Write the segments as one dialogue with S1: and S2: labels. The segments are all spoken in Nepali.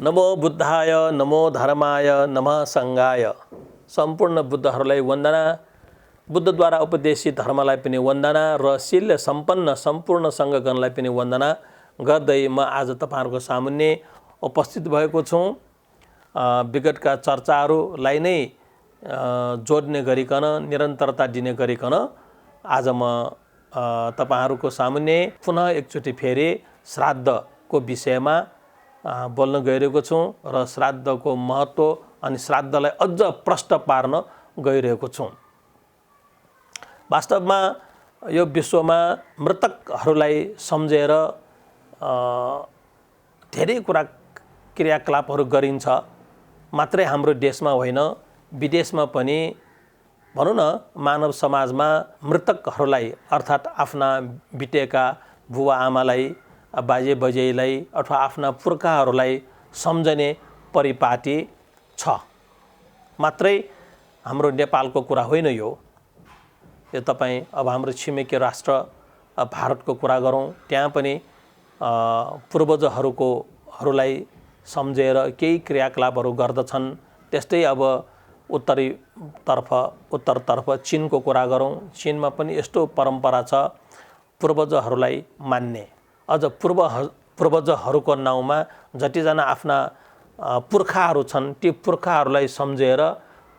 S1: नमो बुद्धाय नमो धर्माय नमः संघाय। सम्पूर्ण बुद्धहरूलाई वन्दना, बुद्धद्वारा उपदेशित धर्मलाई पनि वन्दना र शील सम्पन्न सम्पूर्ण सङ्घगणलाई पनि वन्दना गर्दै म आज तपाईहरुको सामुन्ने उपस्थित भएको छु। विगतका चर्चाहरूलाई नै जोड्ने गरिकन निरन्तरता दिने गरिकन आज म तपाईहरुको सामुन्ने पुनः एकचोटि फेरि श्राद्धको विषयमा बोल्न गइरहेको छु र श्राद्धको महत्त्व अनि श्राद्धलाई अझ प्रष्ट पार्न गइरहेको छु। वास्तवमा यो विश्वमा मृतकहरूलाई सम्झेर धेरै कुरा क्रियाकलापहरू गरिन्छ। मात्रै हाम्रो देशमा होइन, विदेशमा पनि भनौँ न मानव समाजमा मृतकहरूलाई अर्थात् आफ्ना बितेका बुवा आमालाई, बाजे बजेलाई अथवा आफ्ना पुर्खाहरूलाई सम्झने परिपाटी छ। मात्रै हाम्रो नेपालको कुरा होइन यो तपाईँ अब हाम्रो छिमेकी राष्ट्र भारतको कुरा गरौँ, त्यहाँ पनि पूर्वजहरूलाई सम्झेर केही क्रियाकलापहरू गर्दछन्। त्यस्तै अब उत्तरतर्फ चीनको कुरा गरौँ, चीनमा पनि यस्तो परम्परा छ पूर्वजहरूलाई मान्ने। अझ पूर्वजहरूको नाउँमा जतिजना आफ्ना पुर्खाहरू छन् ती पुर्खाहरूलाई सम्झेर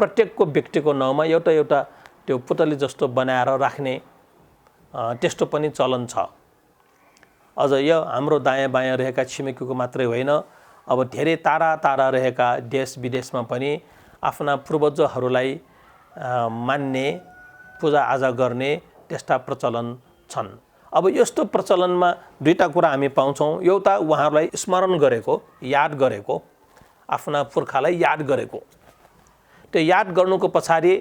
S1: प्रत्येकको व्यक्तिको नाउँमा एउटा त्यो पुतली जस्तो बनाएर राख्ने त्यस्तो पनि चलन छ। अझ यो हाम्रो दायाँ बायाँ रहेका छिमेकीको मात्रै होइन, अब धेरै टाढा रहेका देश विदेशमा पनि आफ्ना पूर्वजहरूलाई मान्ने, पूजाआजा गर्ने त्यस्ता प्रचलन छन्। अब यस्तो प्रचलनमा दुईटा कुरा हामी पाउँछौँ। एउटा उहाँहरूलाई स्मरण गरेको, याद गरेको, आफ्ना पुर्खालाई याद गरेको। त्यो याद गर्नुको पछाडि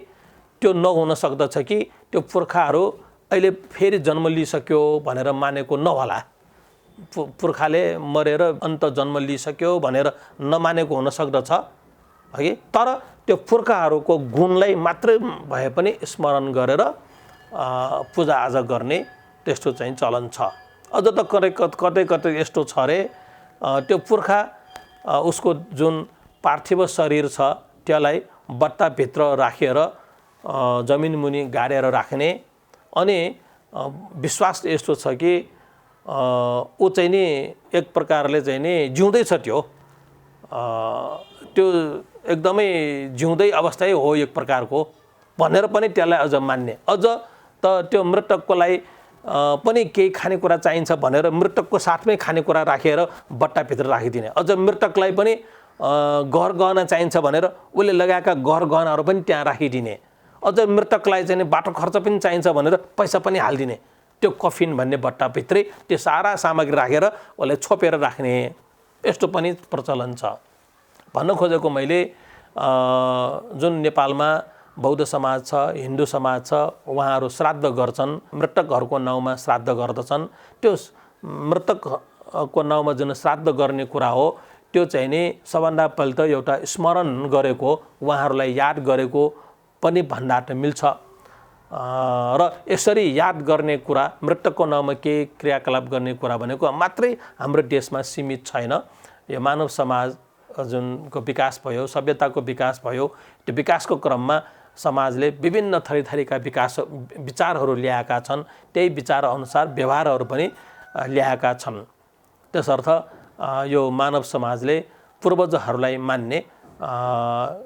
S1: त्यो नहुन सक्दछ कि त्यो पुर्खाहरू अहिले फेरि जन्म लिइसक्यो भनेर मानेको नहोला। पुर्खाले मरेर अन्त जन्म लिइसक्यो भनेर नमानेको हुन सक्दछ है। तर त्यो पुर्खाहरूको गुणलाई मात्रै भए पनि स्मरण गरेर पूजाआजा गर्ने त्यस्तो चाहिँ चलन छ। अझ त कतै यस्तो छ रे, त्यो पुर्खा उसको जुन पार्थिव शरीर छ त्यसलाई बट्टाभित्र राखेर जमिन मुनि गाडेर राख्ने। अनि विश्वास यस्तो छ कि ऊ चाहिँ नि एक प्रकारले चाहिँ नि जिउँदैछ, त्यो एकदमै जिउँदै अवस्थै हो एक प्रकारको भनेर पनि त्यसलाई अझ मान्ने। अझ त त्यो मृतककोलाई पनि केही खानेकुरा चाहिन्छ भनेर मृतकको साथमै खानेकुरा राखेर बट्टाभित्र राखिदिने। अझ मृतकलाई पनि गहना चाहिन्छ भनेर उसले लगाएका गहनाहरू पनि त्यहाँ राखिदिने। अझ मृतकलाई चाहिँ बाटो खर्च पनि चाहिन्छ भनेर पैसा पनि हालिदिने। त्यो कफिन भन्ने बट्टाभित्रै त्यो सारा सामग्री राखेर उसलाई छोपेर राख्ने, यस्तो पनि प्रचलन छ। भन्न खोजेको मैले जुन नेपालमा बौद्ध समाज छ, हिन्दू समाज छ, उहाँहरू श्राद्ध गर्छन्, मृतकहरूको नाउँमा श्राद्ध गर्दछन्। त्यो मृतकको नाउँमा जुन श्राद्ध गर्ने कुरा हो त्यो चाहिँ नि सबभन्दा पहिले त एउटा स्मरण गरेको, उहाँहरूलाई याद गरेको पनि भन्दा त मिल्छ। र यसरी याद गर्ने कुरा, मृतकको नाउँमा केही क्रियाकलाप गर्ने कुरा भनेको मात्रै हाम्रो देशमा सीमित छैन। यो मानव समाज जुनको विकास भयो, सभ्यताको विकास भयो, त्यो विकासको क्रममा समाजले विभिन्न थरीका विचारहरू ल्याएका छन्। त्यही विचार अनुसार व्यवहारहरू पनि ल्याएका छन्। त्यसर्थ यो मानव समाजले पूर्वजहरूलाई मान्ने,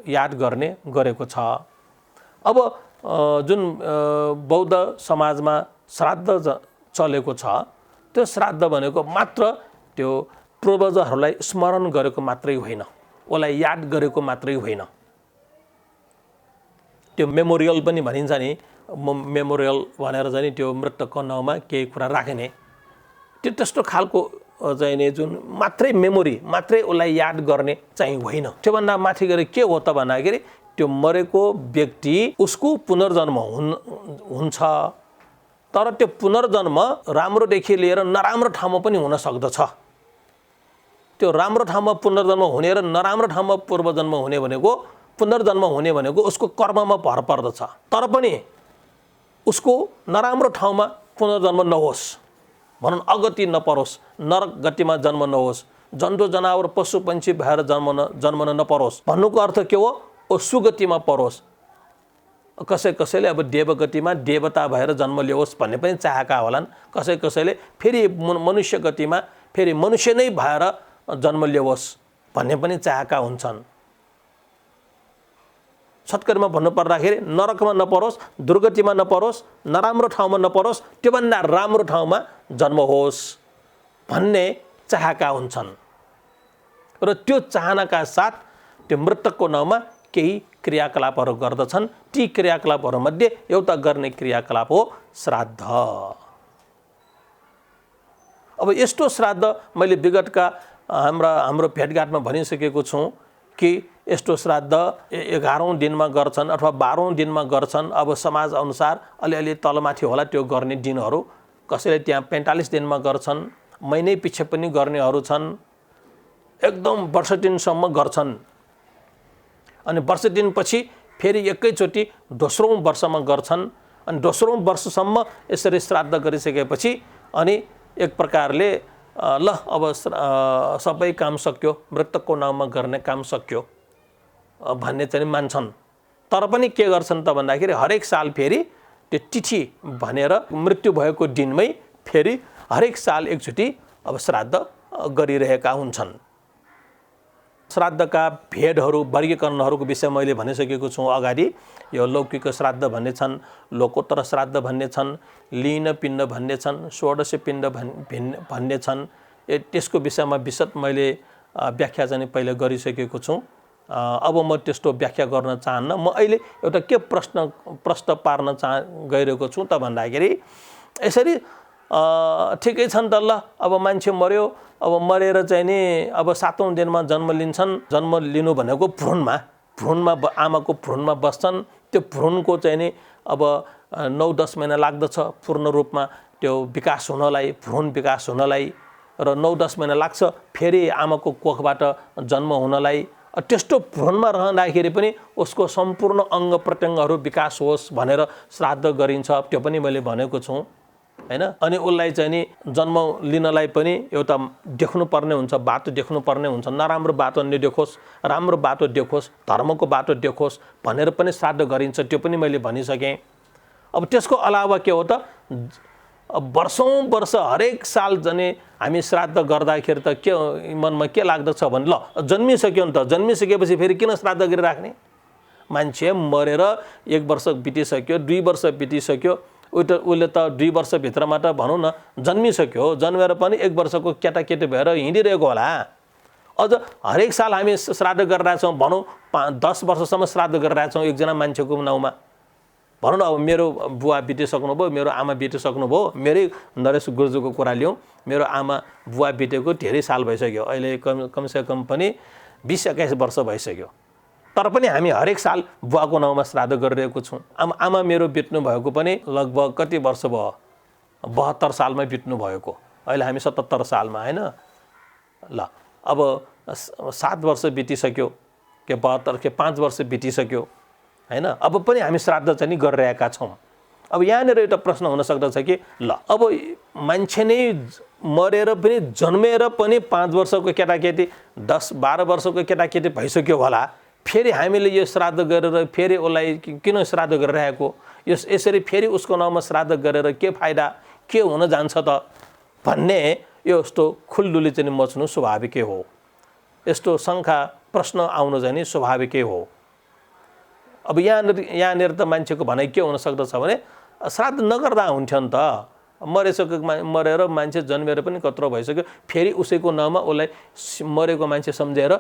S1: याद गर्ने गरेको छ। अब जुन बौद्ध समाजमा श्राद्ध चलेको छ, त्यो श्राद्ध भनेको मात्र त्यो पूर्वजहरूलाई स्मरण गरेको मात्रै होइन, उसलाई याद गरेको मात्रै होइन। त्यो मेमोरियल पनि भनिन्छ नि, मेमोरियल भनेर चाहिँ त्यो मृतकको नाउँमा केही कुरा राख्ने, त्यो त्यस्तो खालको चाहिँ नि जुन मात्रै मेमोरी, मात्रै उसलाई याद गर्ने चाहिँ होइन। त्योभन्दा माथि गएर के हो त भन्दाखेरि त्यो मरेको व्यक्ति उसको पुनर्जन्म हुन्छ। तर त्यो पुनर्जन्म राम्रोदेखि लिएर नराम्रो ठाउँमा पनि हुन सक्दछ। त्यो राम्रो ठाउँमा पुनर्जन्म हुने र नराम्रो ठाउँमा पूर्वजन्म हुने भनेको, पुनर्जन्म हुने भनेको उसको कर्ममा भर पर्दछ। तर पनि उसको नराम्रो ठाउँमा पुनर्जन्म नहोस्, भनौँ अगति नपरोस्, नरक गतिमा जन्म नहोस्, जन्तु जनावर पशु पंक्षी भएर जन्मन नपरोस् भन्नुको अर्थ के हो सुगतिमा परोस् कसैले अब देवगतिमा देवता भएर जन्म लियोस् भन्ने पनि चाहेका होलान् कसैले फेरि मनुष्य गतिमा फेरि मनुष्य नै भएर जन्म लियोस् भन्ने पनि चाहेका हुन्छन् सत्कर्म भन्नु पर्दाखेरि नरकमा नपरोस् दुर्गतिमा नपरोस् नराम्रो ठाउँमा नपरोस् त्योभन्दा राम्रो ठाउँमा जन्म होस् भन्ने चाहेका हुन्छन् र त्यो चाहनाका साथ त्यो मृतकको नाउँमा केही क्रियाकलापहरू गर्दछन् ती क्रियाकलापहरूमध्ये एउटा गर्ने क्रियाकलाप हो श्राद्ध अब यस्तो श्राद्ध मैले विगतका हाम्रो भेटघाटमा भनिसकेको छु कि यस्तो श्राद्ध 11औं दिनमा गर्छन् अथवा 12औं दिनमा गर्छन् अब समाज अनुसार अलिअलि तलमाथि होला त्यो गर्ने दिनहरू कसैले त्यहाँ 45 दिनमा गर्छन् महिनै पछि पनि गर्नेहरू छन् एकदम वर्ष दिनसम्म गर्छन् अनि वर्ष दिनपछि फेरि एकैचोटि दोस्रो वर्षमा गर्छन् अनि दोस्रो वर्षसम्म यसरी श्राद्ध गरिसकेपछि अनि एक प्रकारले ल अब सबै काम सक्यो मृतकको नाममा गर्ने काम सक्यो भन्ने चाहिँ मान्छन् तर पनि के गर्छन् त भन्दाखेरि हरेक साल फेरि त्यो तिथि भनेर मृत्यु भएको दिनमै फेरि हरेक साल एकचोटि अब श्राद्ध गरिरहेका हुन्छन् श्राद्धका भेदहरू वर्गीकरणहरूको विषय मैले भनिसकेको छु अगाडि यो लौकिक श्राद्ध भन्ने छन् लोकोत्तर श्राद्ध भन्ने छन् लीन पिण्ड भन्ने छन् षोडश पिण्ड भन्ने छन् त्यसको विषयमा विशद मैले व्याख्या चाहिँ पहिले गरिसकेको छु अब म त्यस्तो व्याख्या गर्न चाहन्न म अहिले एउटा के प्रश्न पार्न गइरहेको छु त भन्दाखेरि यसरी ठिकै छन् त ल अब मान्छे मर्यो अब मरेर चाहिँ नि अब 7औं दिनमा जन्म लिन्छन् जन्म लिनु भनेको भ्रूणमा आमाको भ्रूणमा बस्छन् त्यो भ्रूणको चाहिँ नि अब 9-10 महिना लाग्दछ पूर्ण रूपमा त्यो विकास हुनलाई भ्रूण विकास हुनलाई र 9-10 महिना लाग्छ फेरि आमाको कोखबाट जन्म हुनलाई त्यस्तो भ्रूणमा रहँदाखेरि पनि उसको सम्पूर्ण अङ्ग प्रत्यङ्गहरू विकास होस् भनेर श्राद्ध गरिन्छ त्यो पनि मैले भनेको छु हैन अनि उसलाई चाहिँ नि जन्म लिनलाई पनि एउटा देख्नु पर्ने हुन्छ बाटो देख्नु पर्ने हुन्छ नराम्रो बाटो नदेखोस् राम्रो बाटो देखोस् धर्मको बाटो देखोस् भनेर पनि श्राद्ध गरिन्छ त्यो पनि मैले भनिसकेँ अब त्यसको अलावा के हो त वर्षौं वर्ष हरेक साल जने हामी श्राद्ध गर्दाखेरि त के मनमा के लाग्दछ भने ल जन्मिसक्यो नि त जन्मिसकेपछि फेरि किन श्राद्ध गरिराख्ने मान्छे मरेर 1 वर्ष बितिसक्यो 2 वर्ष बितिसक्यो उसले त 2 वर्षभित्रमा त भनौँ न जन्मिसक्यो जन्मेर पनि 1 वर्षको केटाकेटी भएर हिँडिरहेको होला अझ हरेक साल हामी श्राद्ध गरिरहेछौँ भनौँ 10 वर्षसम्म श्राद्ध गरिरहेछौँ एकजना मान्छेको नाउँमा भनौँ न अब मेरो बुवा बितिसक्नुभयो मेरो आमा बितिसक्नुभयो मेरै नरेश गुरुजुको कुरा लिउँ मेरो आमा बुवा बितेको धेरै साल भइसक्यो अहिले कमसेकम पनि 20-21 वर्ष भइसक्यो तर पनि हामी हरेक साल बुवाको नाउँमा श्राद्ध गरिरहेको छौँ आमा मेरो बित्नु भएको पनि लगभग कति वर्ष भयो 72 सालमा बित्नु भएको अहिले हामी 77 सालमा हैन ल अब 7 वर्ष बितिसक्यो के 72 के 5 वर्ष बितिसक्यो हैन अब पनि हामी श्राद्ध चाहिँ गरिरहेका छौँ अब यहाँनिर एउटा प्रश्न हुन सक्दछ कि ल अब मान्छे नै मरेर पनि जन्मेर पनि 5 वर्षको केटाकेटी 10-12 वर्षको केटाकेटी भइसक्यो होला फेरि हामीले यो श्राद्ध गरेर फेरि उसलाई किन श्राद्ध गरिरहेको यसरी फेरि उसको नाउँमा श्राद्ध गरेर के फाइदा के हुन जान्छ त भन्ने यस्तो खुल्दुली चाहिँ मच्नु स्वाभाविकै हो यस्तो शङ्का प्रश्न आउनु चाहिँ स्वाभाविकै हो अब यहाँनिर त मान्छेको भनाइ के हुन सक्दछ भने श्राद्ध नगर्दा हुन्थ्यो नि त मरेर मान्छे जन्मेर पनि कत्रो भइसक्यो फेरि उसैको नाउँमा उसलाई मरेको मान्छे सम्झेर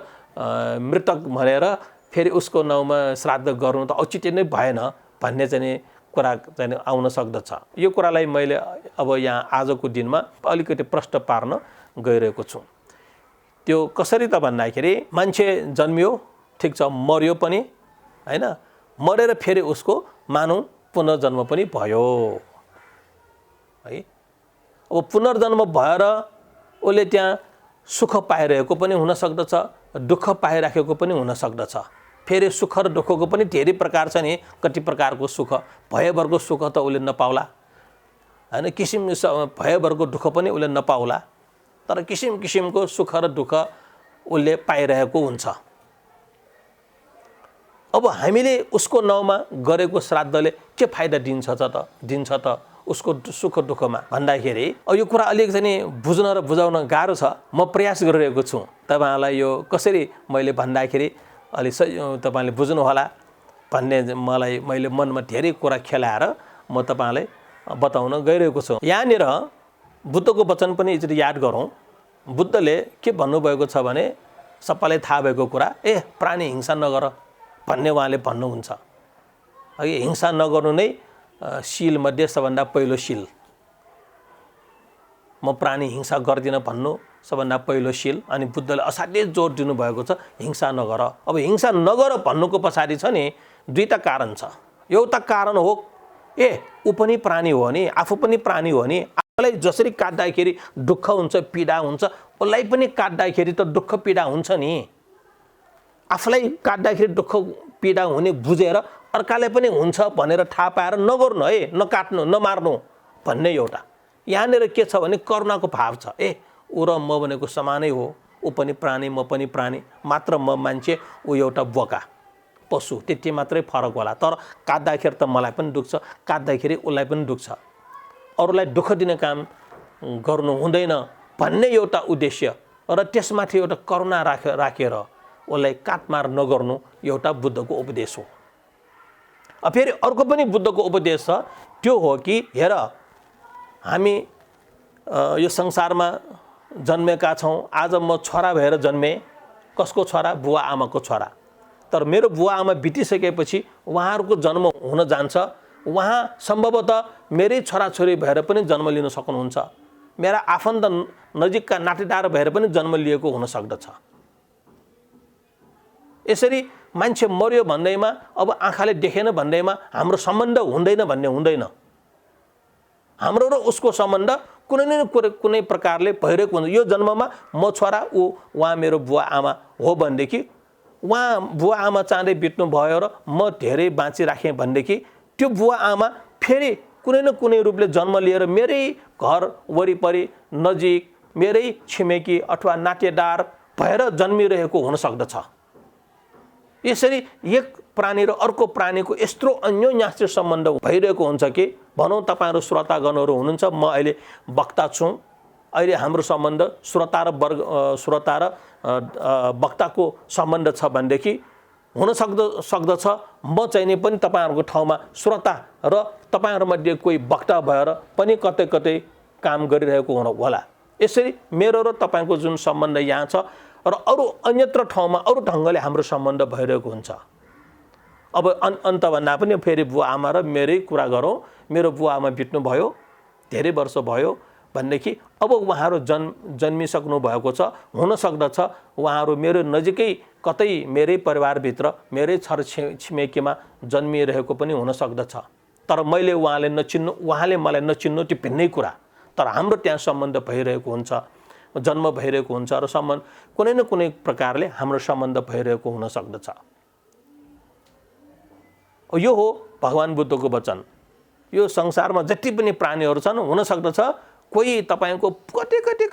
S1: मृतक भनेर फेरि उसको नाउँमा श्राद्ध गर्नु त औचित्य नै भएन भन्ने चाहिँ कुरा चाहिँ आउन सक्दछ यो कुरालाई मैले अब यहाँ आजको दिनमा अलिकति प्रश्न पार्न गइरहेको छु त्यो कसरी त भन्दाखेरि मान्छे जन्मियो ठिक छ मर्यो पनि हैन मरेर फेरि उसको मानौँ पुनर्जन्म पनि भयो है अब पुनर्जन्म भएर उसले त्यहाँ सुख पाइरहेको पनि हुन सक्दछ दुःख पाइराखेको पनि हुन सक्दछ फेरि सुख र दुःखको पनि धेरै प्रकार छ नि कति प्रकारको सुख भयभरको सुख त उसले नपाउला हैन किसिम भयभरको दुःख पनि उसले नपाउला तर किसिम किसिमको सुख र दुःख उसले पाइरहेको हुन्छ। अब हामीले उसको नाउँमा गरेको श्राद्धले के फाइदा दिन्छ त उसको सुख दुःखमा भन्दाखेरि यो कुरा अलिकति बुझ्न र बुझाउन गाह्रो छ। म प्रयास गरिरहेको छु तपाईहरुलाई यो कसरी मैले भन्दाखेरि अलि तपाईले बुझ्नु होला भन्ने मैले मनमा धेरै कुरा खेलाएर म तपाईहरुलाई बताउन गइरहेको छु। यहाँनिर बुद्धको वचन पनि एकचोटि याद गरौँ। बुद्धले के भन्नुभएको छ भने सबैलाई थाहा भएको कुरा, प्राणी हिंसा नगर भन्ने उहाँले भन्नुहुन्छ। अघि हिंसा नगर्नु नै शील मध्ये सबभन्दा पहिलो शील। म प्राणी हिंसा गर्दिन भन्नु सबभन्दा पहिलो शील। अनि बुद्धले असाध्यै जोड दिनुभएको छ हिंसा नगर। अब हिंसा नगर भन्नुको पछाडि छ नि दुईटा कारण छ। एउटा कारण हो ऊ पनि प्राणी हो नि, आफू पनि प्राणी हो नि, आफूलाई जसरी काट्दाखेरि दुःख हुन्छ पीडा हुन्छ उसलाई पनि काट्दाखेरि त दुःख पीडा हुन्छ नि। आफूलाई काट्दाखेरि दुःख पीडा हुने बुझेर अर्काले पनि हुन्छ भनेर थाहा पाएर नगर्नु है, नकाट्नु नमार्नु भन्ने एउटा। यहाँनिर के छ भने करुणाको भाव छ। ऊ र म भनेको समानै हो, ऊ पनि प्राणी म पनि प्राणी, मात्र म मान्छे ऊ एउटा बोका पशु, त्यति मात्रै फरक होला। तर काट्दाखेरि त मलाई पनि दुख्छ, काट्दाखेरि उसलाई पनि दुख्छ। अरूलाई दुःख दिने काम गर्नु हुँदैन भन्ने एउटा उद्देश्य र त्यसमाथि एउटा करुणा राखेर उसलाई काटमार नगर्नु एउटा बुद्धको उपदेश हो। फेरि अर्को पनि बुद्धको उपदेश छ, त्यो हो कि हेर हामी यो संसारमा जन्मेका छौँ। आज म छोरा भएर जन्मे। कसको छोरा? बुवा आमाको छोरा। तर मेरो बुवा आमा बितिसकेपछि उहाँहरूको जन्म हुन जान्छ। उहाँ सम्भवतः मेरै छोराछोरी भएर पनि जन्म लिन सक्नुहुन्छ। मेरा आफन्त नजिकका नातेदार भएर पनि जन्म लिएको हुन सक्दछ। यसरी मान्छे मर्यो भन्दैमा, अब आँखाले देखेन भन्दैमा हाम्रो सम्बन्ध हुँदैन भन्ने हुँदैन। हाम्रो र उसको सम्बन्ध कुनै न कुनै प्रकारले भइरहेको हुन्छ। यो जन्ममा म छोरा, उहाँ मेरो बुवा आमा हो भनेदेखि, उहाँ बुवा आमा चाँडै बित्नु भयो र म धेरै बाँचिराखेँ भनेदेखि त्यो बुवा आमा फेरि कुनै न कुनै रूपले जन्म लिएर मेरै घर वरिपरि नजिक मेरै छिमेकी अथवा नातेदार भएर जन्मिरहेको हुन सक्दछ। यसरी एक प्राणी र अर्को प्राणीको यत्रो अन्योन्याश्रित सम्बन्ध भइरहेको हुन्छ कि भनौँ तपाईहरु श्रोतागणहरू हुनुहुन्छ, म अहिले वक्ता छु। अहिले हाम्रो सम्बन्ध श्रोता र वक्ताको सम्बन्ध छ भनेदेखि हुन सक्दछ म चाहिँ नि पनि तपाईहरुको ठाउँमा श्रोता र तपाईहरुमध्ये कोही वक्ता भएर पनि कतै कतै काम गरिरहेको होला। यसरी मेरो र तपाईको जुन सम्बन्ध यहाँ छ र अरू अन्यत्र ठाउँमा अरू ढङ्गले हाम्रो सम्बन्ध भइरहेको हुन्छ। अब अन्तभन्दा पनि फेरि बुवा आमा र मेरै कुरा गरौँ। मेरो बुवा आमा बित्नु भयो, धेरै वर्ष भयो भनेदेखि अब उहाँहरू जन्मिसक्नु भएको छ। हुन सक्दछ उहाँहरू मेरो नजिकै कतै मेरै परिवारभित्र मेरै छर छिमेकीमा जन्मिरहेको पनि हुन सक्दछ। तर मैले उहाँले मलाई नचिन्नु त्यो भिन्नै कुरा। तर हाम्रो त्यहाँ सम्बन्ध भइरहेको हुन्छ, जन्म भइरहेको हुन्छ र सम्बन्ध कुनै न कुनै प्रकारले हाम्रो सम्बन्ध भइरहेको हुन सक्दछ। यो हो भगवान बुद्धको वचन। यो संसारमा जति पनि प्राणीहरू छन्, हुन सक्दछ कोही तपाईको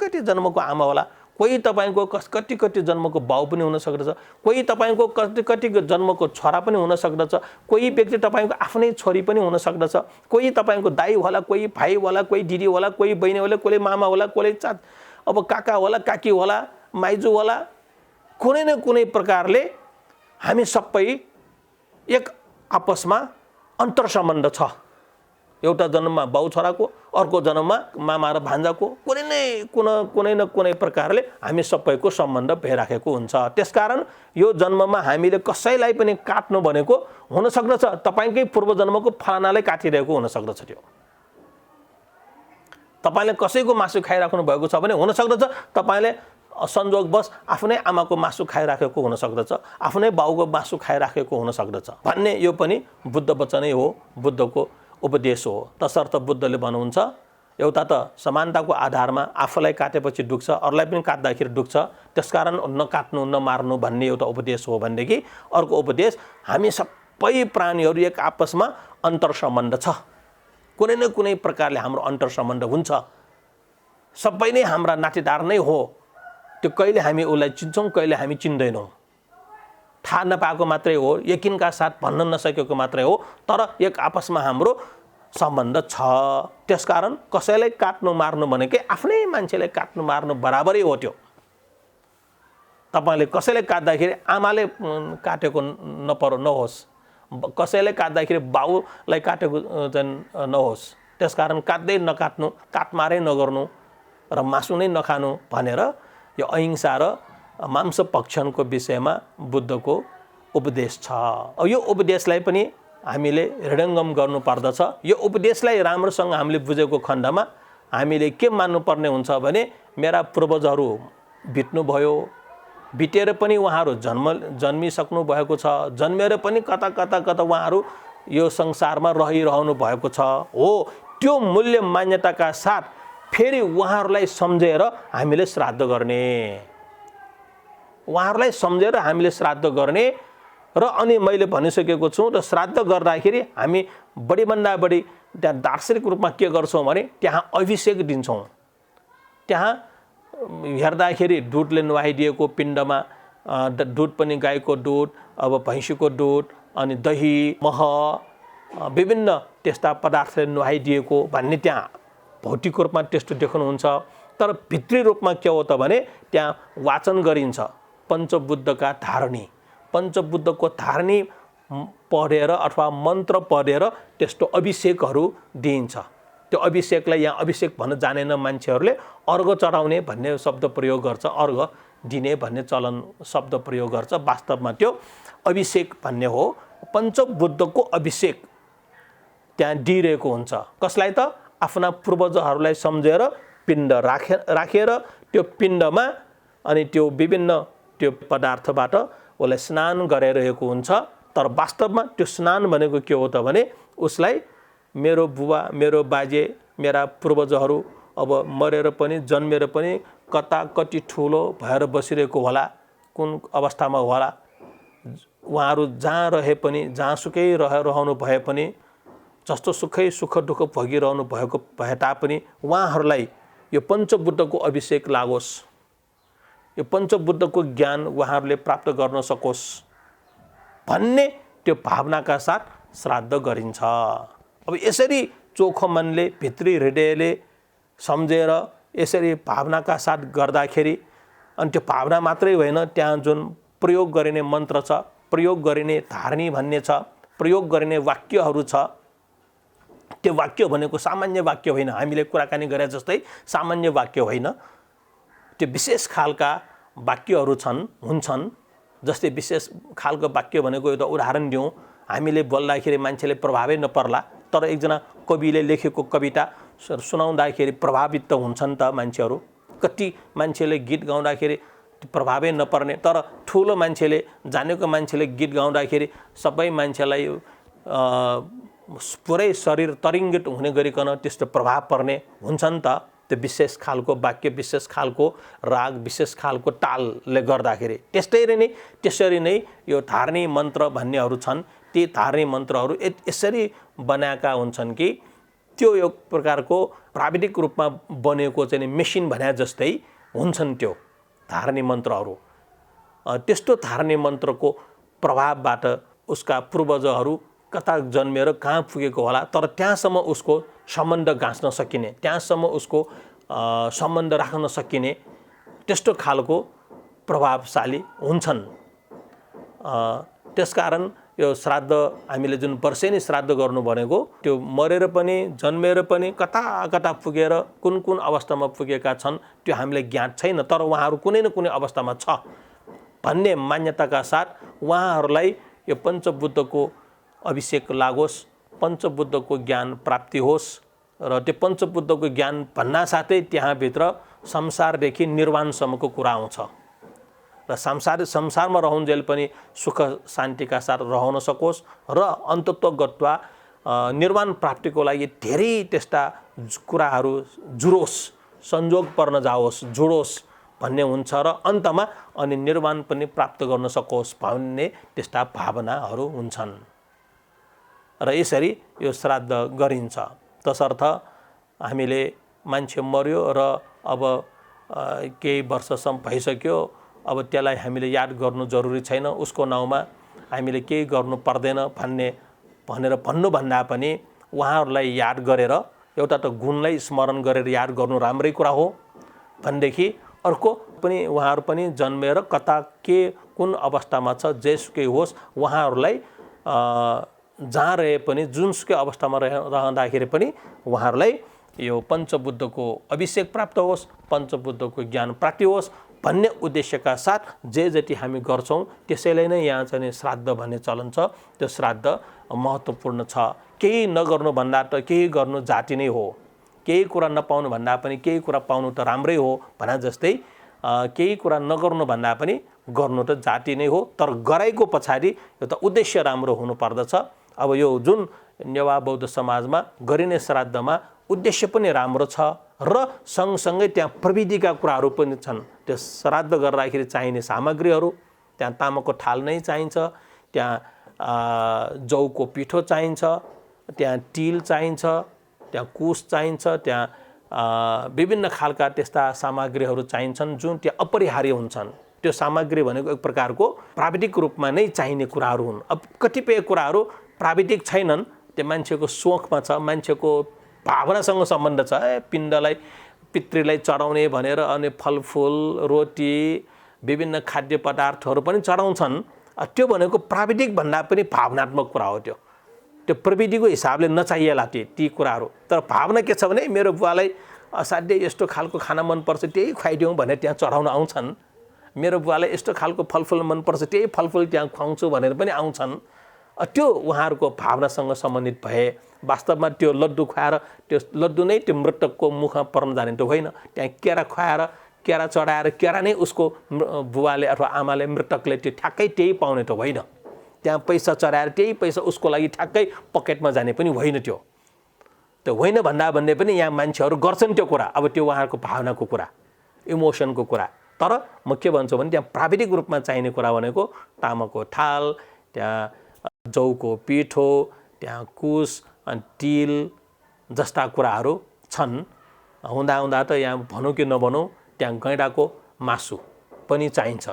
S1: कति जन्मको आमा होला, कोही तपाईको कति जन्मको बाउ पनि हुन सक्दछ, कोही तपाईको कति जन्मको छोरा पनि हुन सक्दछ, कोही व्यक्ति तपाईको आफ्नै छोरी पनि हुन सक्दछ, कोही तपाईको दाइ होला, कोही भाइ होला, कोही दिदी होला, कोही बहिनी होला, कोही मामा होला, कोही अब काका होला, काकी होला, माइजू होला। कुनै न कुनै प्रकारले हामी सबै एक आपसमा अन्तर सम्बन्ध छ। एउटा जन्ममा बाउ छोराको, अर्को जन्ममा मामा र भान्जाको, कुनै न कुनै प्रकारले हामी सबैको सम्बन्ध भइराखेको हुन्छ। त्यसकारण यो जन्ममा हामीले कसैलाई पनि काट्नु भनेको हुन सक्दछ तपाईकै पूर्व जन्मको फलानालाई काटिरहेको हुन सक्दछ। त्यो तपाईले कसैको मासु खाइराख्नु भएको छ भने हुन सक्दछ तपाईले संयोगवश आफ्नै आमाको मासु खाइराखेको हुन सक्दछ, आफ्नै बाउको मासु खाइराखेको हुन सक्दछ भन्ने यो पनि बुद्ध वचनै हो, बुद्धको उपदेश हो। तसर्थ बुद्धले भन्नुहुन्छ एउटा त समानताको आधारमा आफूलाई काटेपछि दुख्छ, अरूलाई पनि काट्दाखेरि दुख्छ, त्यसकारण नकाट्नु नमार्नु भन्ने एउटा उपदेश हो भनेदेखि अर्को उपदेश हामी सबै प्राणीहरू एक आपसमा अन्तर सम्बन्ध छ। कुनै न कुनै प्रकारले हाम्रो अन्तर सम्बन्ध हुन्छ। सबै नै हाम्रा नातेदार नै हो, त्यो कहिले हामी उसलाई चिन्छौँ, कहिले हामी चिन्दैनौँ। थाहा नपाएको मात्रै हो, यकिनका साथ भन्न नसकेको मात्रै हो, तर एक आपसमा हाम्रो सम्बन्ध छ। त्यसकारण कसैलाई काट्नु मार्नु भनेकै आफ्नै मान्छेलाई काट्नु मार्नु बराबरै हो। त्यो तपाईँले कसैलाई काट्दाखेरि आमाले काटेको नहोस्, कसैलाई काट्दाखेरि बाउलाई काटेको चाहिँ नहोस्। त्यसकारण काट्दै नकाट्नु, काटमारै नगर्नु र मासु नै नखानु भनेर यो अहिंसा र मांसभक्षणको विषयमा बुद्धको उपदेश छ। यो उपदेशलाई पनि हामीले हृदयङ्गम गर्नुपर्दछ। यो उपदेशलाई राम्रोसँग हामीले बुझेको खण्डमा हामीले के मान्नुपर्ने हुन्छ भने मेरा पूर्वजहरू बित्नुभयो, बितेर पनि उहाँहरू जन्मिसक्नु भएको छ, जन्मेर पनि कता कता कता उहाँहरू यो संसारमा रहिरहनु भएको छ। हो, त्यो मूल्य मान्यताका साथ फेरि उहाँहरूलाई सम्झेर हामीले श्राद्ध गर्ने, उहाँहरूलाई सम्झेर हामीले श्राद्ध गर्ने। र अनि मैले भनिसकेको छु, र श्राद्ध गर्दाखेरि हामी बढीभन्दा बढी त्यहाँ दार्शनिक रूपमा के गर्छौँ भने त्यहाँ अभिषेक दिन्छौँ। त्यहाँ हेर्दाखेरि दुधले नुहाइदिएको पिण्डमा, दुध पनि गाईको दुध, अब भैँसीको दुध, अनि दही, मह, विभिन्न त्यस्ता पदार्थले नुहाइदिएको भन्ने त्यहाँ भौतिक रूपमा त्यस्तो देख्नुहुन्छ। तर भित्री रूपमा के हो त भने त्यहाँ वाचन गरिन्छ पञ्चबुद्धका धारणी, पञ्चबुद्धको धारणी पढेर अथवा मन्त्र पढेर त्यस्तो अभिषेकहरू दिइन्छ। त्यो अभिषेकलाई यहाँ अभिषेक भन्न जानेन मान्छेहरूले अर्घ चढाउने भन्ने शब्द प्रयोग गर्छ, अर्घ दिने भन्ने चलन शब्द प्रयोग गर्छ। वास्तवमा त्यो अभिषेक भन्ने हो। पञ्चबुद्धको अभिषेक त्यहाँ दिइरहेको हुन्छ। कसलाई त? आफ्ना पूर्वजहरूलाई सम्झेर पिण्ड राखेर त्यो पिण्डमा अनि त्यो विभिन्न त्यो पदार्थबाट उसलाई स्नान गराइरहेको हुन्छ। तर वास्तवमा त्यो स्नान भनेको के हो त भने उसलाई मेरो बुबा, मेरो बाजे, मेरा पूर्वजहरू अब मरेर पनि जन्मेर पनि कता कति ठुलो भएर बसिरहेको होला, कुन अवस्थामा होला, उहाँहरू जहाँ रहे पनि, जहाँसुकै रहनु भए पनि, जस्तो सुखै सुख दुःख भोगिरहनु भएको भए तापनि उहाँहरूलाई यो पञ्चबुद्धको अभिषेक लागोस्, यो पञ्चबुद्धको ज्ञान उहाँहरूले प्राप्त गर्न सकोस् भन्ने त्यो भावनाका साथ श्राद्ध गरिन्छ। अब यसरी चोखो मनले, भित्री हृदयले सम्झेर यसरी भावनाका साथ गर्दाखेरि, अनि त्यो भावना मात्रै होइन, त्यहाँ जुन प्रयोग गरिने मन्त्र छ, प्रयोग गरिने धारणी भन्ने छ, प्रयोग गरिने वाक्यहरू छ, त्यो वाक्य भनेको सामान्य वाक्य होइन, हामीले कुराकानी गरे जस्तै सामान्य वाक्य होइन। त्यो विशेष खालका वाक्यहरू हुन्छन्। जस्तै विशेष खालको वाक्य भनेको एउटा उदाहरण दिउँ, हामीले बोल्दाखेरि मान्छेले प्रभावै नपर्ला, तर एकजना कविले लेखेको कविता सुनाउँदाखेरि प्रभावित त हुन्छन् त मान्छेहरू। कति मान्छेले गीत गाउँदाखेरि प्रभावै नपर्ने, तर ठुलो मान्छेले, जानेको मान्छेले गीत गाउँदाखेरि सबै मान्छेलाई पुरै शरीर तरिङ्गित हुने गरिकन त्यस्तो प्रभाव पर्ने हुन्छन् त। त्यो विशेष खालको वाक्य, विशेष खालको राग, विशेष खालको तालले गर्दाखेरि। त्यसरी नै यो धारणी मन्त्र भन्नेहरू छन्। ती धारणी मन्त्रहरू यसरी बनाएका हुन्छन् कि त्यो एक प्रकारको प्राविधिक रूपमा बनेको चाहिँ मेसिन भने जस्तै हुन्छन् त्यो धारणी मन्त्रहरू। त्यस्तो धारणी मन्त्रको प्रभावबाट उसका पूर्वजहरू कता जन्मेर कहाँ पुगेको होला, तर त्यहाँसम्म उसको सम्बन्ध गाँच्न सकिने, त्यहाँसम्म उसको सम्बन्ध राख्न सकिने त्यस्तो खालको प्रभावशाली हुन्छन्। त्यसकारण यो श्राद्ध हामीले जुन वर्षेनी श्राद्ध गर्नु भनेको त्यो मरेर पनि जन्मेर पनि कता कता पुगेर कुन कुन अवस्थामा पुगेका छन् त्यो हामीलाई ज्ञात छैन, तर उहाँहरू कुनै न कुनै अवस्थामा छ भन्ने मान्यताका साथ उहाँहरूलाई यो पञ्चबुद्धको अभिषेक लागोस्, पञ्चबुद्धको ज्ञान प्राप्ति होस्। र त्यो पञ्चबुद्धको ज्ञान भन्ना साथै त्यहाँभित्र संसारदेखि निर्वाणसम्मको कुरा आउँछ र संसारमा रहउन्जेल पनि सुख शान्तिका साथ रहन सकोस् र अन्तत्वगत्वा निर्वाण प्राप्तिको लागि धेरै त्यस्ता कुराहरू जुरोस्, संयोग पर्न जाओस्, जुडोस् भन्ने हुन्छ र अन्तमा अनि निर्वाण पनि प्राप्त गर्न सकोस् भन्ने त्यस्ता भावनाहरू हुन्छन्। र यसरी यो श्राद्ध गरिन्छ। तसर्थ हामीले मान्छे मर्यो र अब केही वर्षसम्म भइसक्यो, अब त्यसलाई हामीले याद गर्नु जरुरी छैन, उसको नाउँमा हामीले केही गर्नु पर्दैन भनेर भन्नुभन्दा पनि उहाँहरूलाई याद गरेर एउटा त गुणलाई स्मरण गरेर याद गर्नु राम्रै कुरा हो भनेदेखि अर्को पनि उहाँहरू पनि जन्मेर कता के कुन अवस्थामा छ जेसुकै होस् उहाँहरूलाई जहाँ रहे पनि जुनसुकै अवस्थामा रहँदाखेरि पनि उहाँहरूलाई यो पञ्चबुद्धको अभिषेक प्राप्त होस्, पञ्चबुद्धको ज्ञान प्राप्ति होस् भन्ने उद्देश्यका साथ जे जति हामी गर्छौँ त्यसैले नै यहाँ चाहिँ श्राद्ध भन्ने चलन छ। त्यो श्राद्ध महत्त्वपूर्ण छ। केही नगर्नु भन्दा त केही गर्नु जाति नै हो, केही कुरा नपाउनु भन्दा पनि केही कुरा पाउनु त राम्रै हो भने जस्तै केही कुरा नगर्नु भन्दा पनि गर्नु त जाति नै हो। तर गराइको पछाडि एउटा उद्देश्य राम्रो हुनु पर्दछ। अब यो जुन नेवा बौद्ध समाजमा गरिने श्राद्धमा उद्देश्य पनि राम्रो छ र सँगसँगै त्यहाँ प्रविधिका कुराहरू पनि छन्। त्यो श्राद्ध गर्दाखेरि चाहिने सामग्रीहरू, त्यहाँ तामाको थाल नै चाहिन्छ, त्यहाँ जौको पिठो चाहिन्छ, त्यहाँ तिल चाहिन्छ, त्यहाँ कुश चाहिन्छ, त्यहाँ विभिन्न खालका त्यस्ता सामग्रीहरू चाहिन्छन् जुन त्यहाँ अपरिहार्य हुन्छन्। त्यो सामग्री भनेको एक प्रकारको प्राविधिक रूपमा नै चाहिने कुराहरू हुन्। अब कतिपय कुराहरू प्राविधिक छैनन्, त्यो मान्छेको सोखमा छ, मान्छेको भावनासँग सम्बन्ध छ। पिण्डलाई पितृलाई चढाउने भनेर अनि फलफुल रोटी विभिन्न खाद्य पदार्थहरू पनि चढाउँछन्। त्यो भनेको प्राविधिक भन्दा पनि भावनात्मक कुरा हो। त्यो प्रविधिको हिसाबले नचाहिएला ती कुराहरू। तर भावना के छ भने मेरो बुवालाई असाध्यै यस्तो खालको खाना मनपर्छ त्यही खुवाइदिउँ भनेर त्यहाँ चढाउन आउँछन्। मेरो बुवालाई यस्तो खालको फलफुल मनपर्छ त्यही फलफुल त्यहाँ खुवाउँछु भनेर पनि आउँछन्। त्यो उहाँहरूको भावनासँग सम्बन्धित भए वास्तवमा त्यो लड्डु खुवाएर त्यो लड्डु नै त्यो मृतकको मुखमा पर्न जाने त होइन। त्यहाँ केरा खुवाएर केरा चढाएर केरा नै उसको बुवाले अथवा आमाले मृतकले त्यो ठ्याक्कै त्यही पाउने त होइन। त्यहाँ पैसा चढाएर त्यही पैसा उसको लागि ठ्याक्कै पकेटमा जाने पनि होइन। त्यो होइन भन्दा पनि यहाँ मान्छेहरू गर्छन् त्यो कुरा। अब त्यो उहाँहरूको भावनाको कुरा, इमोसनको कुरा। तर म के भन्छु भने त्यहाँ प्राविधिक रूपमा चाहिने कुरा भनेको तामाको थाल, त्यहाँ जौको पिठो, त्यहाँ कुश अनि तिल जस्ता कुराहरू छन्। हुँदा त यहाँ भनौँ कि नभनौँ त्यहाँ गैँडाको मासु पनि चाहिन्छ।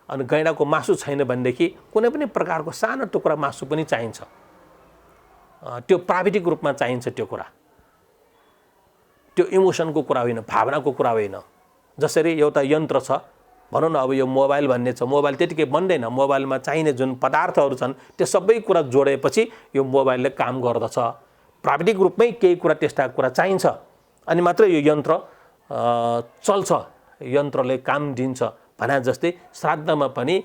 S1: अनि गैँडाको मासु छैन भनेदेखि कुनै पनि प्रकारको सानो टुक्रा मासु पनि चाहिन्छ। त्यो प्राविधिक रूपमा चाहिन्छ। त्यो कुरा त्यो इमोसनको कुरा होइन, भावनाको कुरा होइन। जसरी एउटा यन्त्र छ भनौँ न, अब यो मोबाइल भन्ने छ, मोबाइल त्यतिकै बन्दैन। मोबाइलमा चाहिने जुन पदार्थहरू छन् त्यो सबै कुरा जोडेपछि यो मोबाइलले काम गर्दछ। प्राविधिक रूपमै केही कुरा त्यस्ता कुरा चाहिन्छ अनि मात्र यो यन्त्र चल्छ, यन्त्रले काम दिन्छ भने जस्तै श्राद्धमा पनि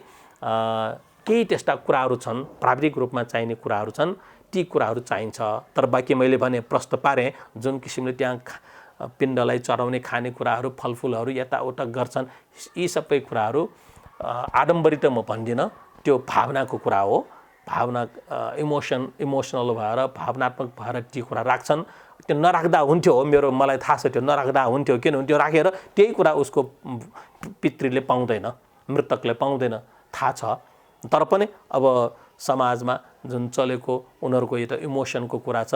S1: केही त्यस्ता कुराहरू छन्, प्राविधिक रूपमा चाहिने कुराहरू छन्, ती कुराहरू चाहिन्छ। तर बाँकी मैले भने प्रश्न पारेँ जुन किसिमले त्यहाँ पिण्डलाई चढाउने खानेकुराहरू फलफुलहरू यताउता गर्छन्, यी सबै कुराहरू आडम्बरी त म भन्दिनँ, त्यो भावनाको कुरा हो। भावना इमोसनल भएर भावनात्मक भएर ती कुरा राख्छन्। त्यो नराख्दा हुन्थ्यो हो, मलाई थाहा छ त्यो नराख्दा हुन्थ्यो। किन हुन्थ्यो? राखेर त्यही कुरा उसको पितृले पाउँदैन, मृतकले पाउँदैन, थाहा छ। तर पनि अब समाजमा जुन चलेको उनीहरूको यो त इमोसनको कुरा छ,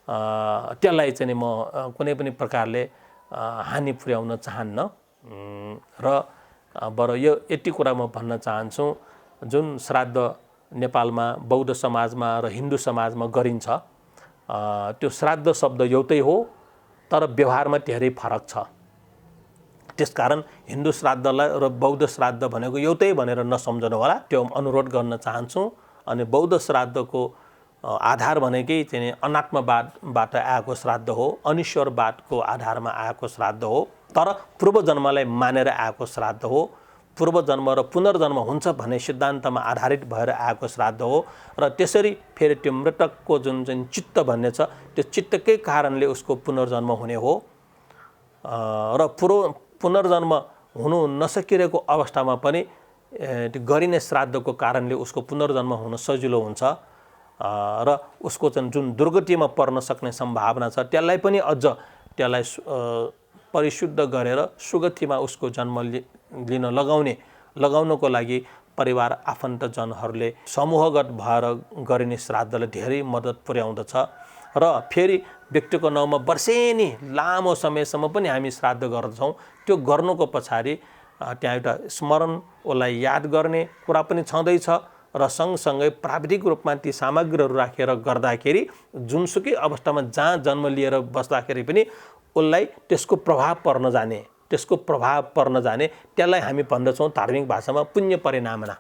S1: त्यसलाई चाहिँ म कुनै पनि प्रकारले हानि पुर्याउन चाहन्न। र बरु यो यति कुरा म भन्न चाहन्छु, जुन श्राद्ध नेपालमा बौद्ध समाजमा र हिन्दू समाजमा गरिन्छ त्यो श्राद्ध शब्द एउटै हो तर व्यवहारमा धेरै फरक छ। त्यसकारण हिन्दू श्राद्धलाई र बौद्ध श्राद्ध भनेको एउटै भनेर नसम्झनु होला, त्यो अनुरोध गर्न चाहन्छु। अनि बौद्ध श्राद्धको आधार भनेकै चाहिँ अनात्मवादबाट आएको श्राद्ध हो, अनिश्वरवादको आधारमा आएको श्राद्ध हो, तर पूर्वजन्मलाई मानेर आएको श्राद्ध हो। पूर्वजन्म र पुनर्जन्म हुन्छ भन्ने सिद्धान्तमा आधारित भएर आएको श्राद्ध हो। र त्यसरी फेरि त्यो मृतकको जुन चाहिँ चित्त भन्ने छ त्यो चित्तकै कारणले उसको पुनर्जन्म हुने हो। र पुनर्जन्म हुनु नसकिरहेको अवस्थामा पनि त्यो गरिने श्राद्धको कारणले उसको पुनर्जन्म हुन सजिलो हुन्छ र उसको चाहिँ जुन दुर्गतिमा पर्न सक्ने सम्भावना छ त्यसलाई पनि अझ त्यसलाई परिशुद्ध गरेर सुगतिमा उसको जन्म लिन लगाउनको लागि परिवार आफन्तजनहरूले समूहगत भएर गरिने श्राद्धले धेरै मद्दत पुर्याउँदछ। र फेरि व्यक्तिको नाउँमा वर्षेनी लामो समयसम्म पनि हामी श्राद्ध गर्दछौँ। त्यो गर्नुको पछाडि त्यहाँ एउटा स्मरण, उसलाई याद गर्ने कुरा पनि छँदैछ र सँगसँगै प्राविधिक रूपमा ती सामग्रीहरू राखेर गर्दाखेरि जुनसुकै अवस्थामा जहाँ जन्म लिएर बस्दाखेरि पनि उसलाई त्यसको प्रभाव पर्न जाने त्यसलाई हामी भन्दछौँ धार्मिक भाषामा पुण्य परिनामना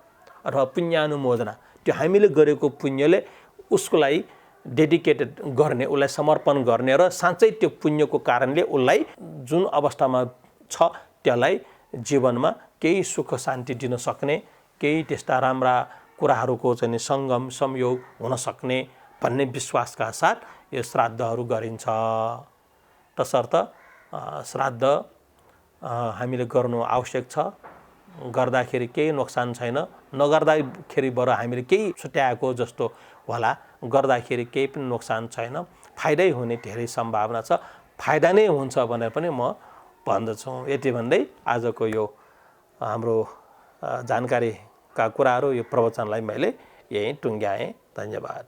S1: अथवा पुण्यानुमोदना। त्यो हामीले गरेको पुण्यले उसको लागि डेडिकेटेड गर्ने, उसलाई समर्पण गर्ने र साँच्चै त्यो पुण्यको कारणले उसलाई जुन अवस्थामा छ त्यसलाई जीवनमा केही सुख शान्ति दिन सक्ने, केही त्यस्ता राम्रा कुराहरूको चाहिँ सङ्गम संयोग हुन सक्ने भन्ने विश्वासका साथ यो श्राद्धहरू गरिन्छ। तसर्थ श्राद्ध हामीले गर्नु आवश्यक छ। गर्दाखेरि केही नोक्सान छैन, नगर्दाखेरिबाट हामीले केही छुट्याएको जस्तो होला, गर्दाखेरि केही पनि नोक्सान छैन, फाइदै हुने धेरै सम्भावना छ, फाइदा नै हुन्छ भनेर पनि म भन्दछु। यति भन्दै आजको यो हाम्रो जानकारीका कुराहरू, यो प्रवचनलाई मैले यहीँ टुङ्ग्याएँ। धन्यवाद।